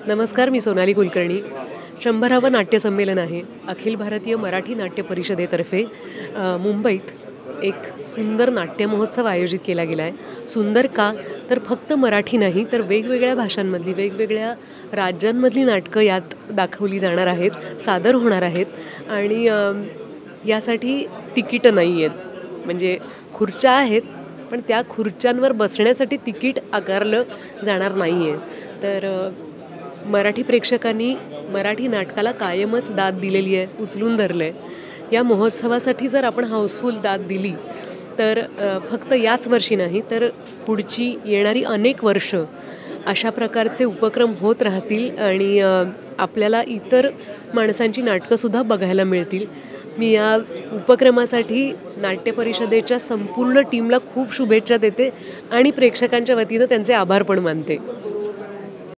नमस्कार, मी सोनाली कुलकर्णी. 100वे नाट्यसंमेलन आहे अखिल भारतीय मराठी नाट्य परिषदेतर्फे मुंबईत एक सुंदर नाट्य महोत्सव आयोजित केला गेला आहे. सुंदर का? तर फक्त मराठी नाही तर वेगवेगळ्या भाषांमधली, वेगवेगळ्या राज्यांमधली नाटकं यात दाखवली जाणार आहेत, सादर होणार आहेत आणि यासाठी तिकीटं नाही आहेत. म्हणजे खुर्च्या आहेत, पण त्या खुर्च्यांवर बसण्यासाठी तिकीट आकारलं जाणार नाही आहे. तर मराठी प्रेक्षकांनी मराठी नाटकाला कायमच दाद दिलेली आहे, उचलून धरलं आहे. या महोत्सवासाठी जर आपण हाऊसफुल दाद दिली तर फक्त याच वर्षी नाही तर पुढची येणारी अनेक वर्ष अशा प्रकारचे उपक्रम होत राहतील आणि आपल्याला इतर माणसांची नाटकंसुद्धा बघायला मिळतील. मी या उपक्रमासाठी नाट्य परिषदेच्या संपूर्ण टीमला खूप शुभेच्छा देते आणि प्रेक्षकांच्या वतीनं त्यांचे आभार पण मानते.